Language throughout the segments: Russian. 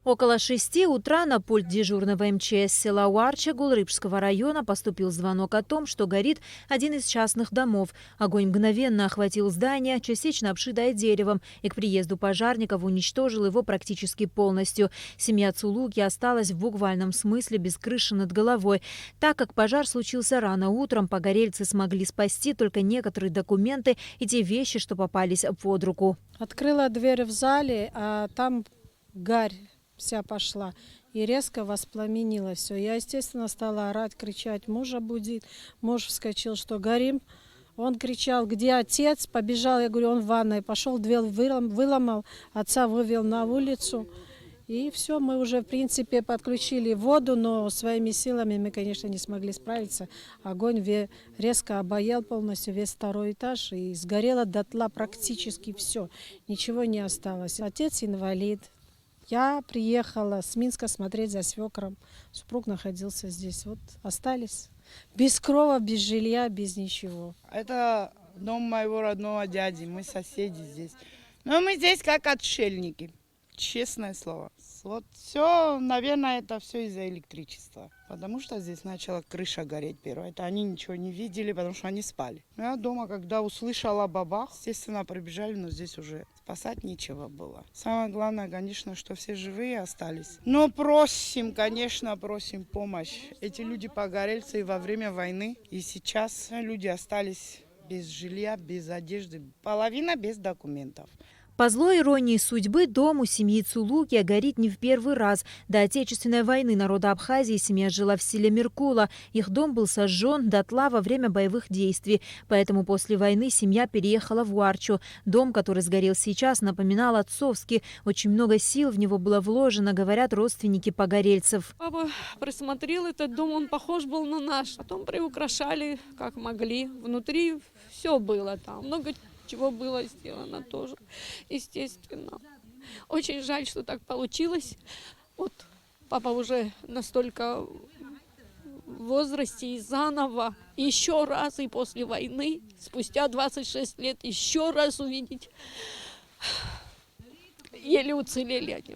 Около 6 утра на пульт дежурного МЧС села Уарча Гулрыбского района поступил звонок о том, что горит один из частных домов. Огонь мгновенно охватил здание, частично обшитое деревом, и к приезду пожарников уничтожил его практически полностью. Семья Цулуки осталась в буквальном смысле без крыши над головой. Так как пожар случился рано утром, погорельцы смогли спасти только некоторые документы и те вещи, что попались под руку. Открыла дверь в зале, а там гарь вся пошла и резко воспламенило все. Я, естественно, стала орать, кричать, мужа будить. Муж вскочил, что горим. Он кричал, где отец? Побежал, я говорю, он в ванной. Пошел, дверь выломал, отца вывел на улицу. И все, мы уже, в принципе, подключили воду, но своими силами мы, конечно, не смогли справиться. Огонь резко обаял полностью весь второй этаж, и сгорело дотла практически все. Ничего не осталось. Отец инвалид. Я приехала с Минска смотреть за свекром. Супруг находился здесь. Вот остались. Без крова, без жилья, без ничего. Это дом моего родного дяди. Мы соседи здесь. Но мы здесь как отшельники. Честное слово. Вот все, наверное, это все из-за электричества. Потому что здесь начала крыша гореть первая. Это они ничего не видели, потому что они спали. Но я дома, когда услышала бабах, естественно, прибежали, но здесь уже спасать нечего было. Самое главное, конечно, что все живые остались. Но просим, конечно, просим помощь. Эти люди погорельцы и во время войны. И сейчас люди остались без жилья, без одежды. Половина без документов. По злой иронии судьбы, дом у семьи Цулуки горит не в первый раз. До Отечественной войны народа Абхазии семья жила в селе Меркула. Их дом был сожжен дотла во время боевых действий. Поэтому после войны семья переехала в Уарчу. Дом, который сгорел сейчас, напоминал отцовский. Очень много сил в него было вложено, говорят родственники погорельцев. Папа присмотрел этот дом, он похож был на наш. Потом приукрашали, как могли. Внутри все было там. Много чего было сделано тоже, естественно. Очень жаль, что так получилось. Вот папа уже настолько в возрасте и заново, еще раз и после войны, спустя 26 лет, еще раз увидеть. Еле уцелели они.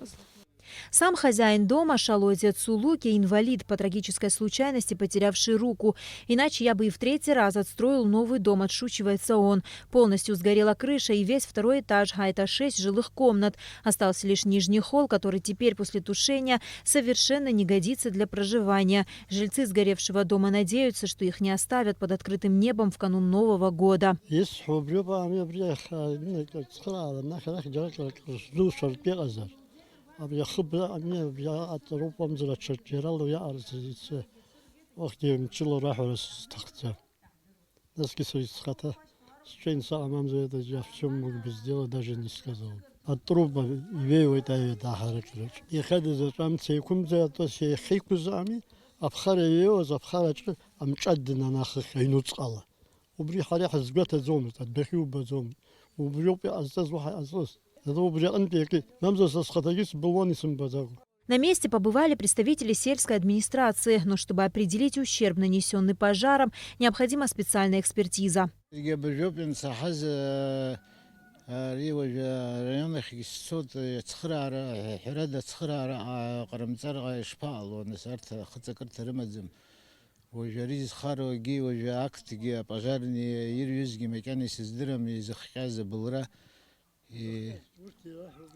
Сам хозяин дома Шалозия Цулуки инвалид по трагической случайности, потерявший руку. Иначе я бы и в третий раз отстроил новый дом, отшучивается он. Полностью сгорела крыша и весь второй этаж, а это 6 жилых комнат. Остался лишь нижний холл, который теперь после тушения совершенно не годится для проживания. Жильцы сгоревшего дома надеются, что их не оставят под открытым небом в канун Нового года. أبي خبرة أمي بيا أتروبهم زرع شجرة لو يأرزيسه وقت يمشلو راح ورس تختة ناس كسر يسخطه شين ساعة ما مزيد جافشم وبزديله даже не сказал أتروبة يبيو يتاي داخل رجل يخد زرام سيكون زي توسي خيكو زامي أبخار يبيو أبخار رجل أمشدنا ناخ ينوت الله وبري حريح زبط زوم تدخيو بزوم وبريو بأزاز وحي أزاز На месте побывали представители сельской администрации, но чтобы определить ущерб, нанесенный пожаром, необходима специальная экспертиза.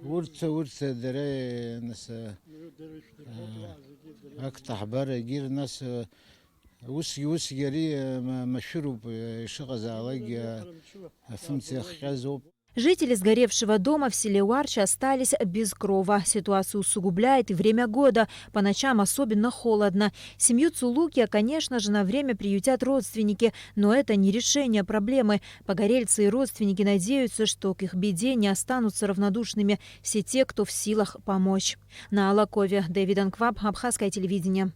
ورثة دري ناس أكتح برا جير ناس وسي جري مشروب شغز على فهمت خازوب. Жители сгоревшего дома в селе Уарча остались без крова. Ситуацию усугубляет и время года. По ночам особенно холодно. Семью Цулуки, конечно же, на время приютят родственники. Но это не решение проблемы. Погорельцы и родственники надеются, что к их беде не останутся равнодушными все те, кто в силах помочь. На Алакове. Дэвид Анкваб, Абхазское телевидение.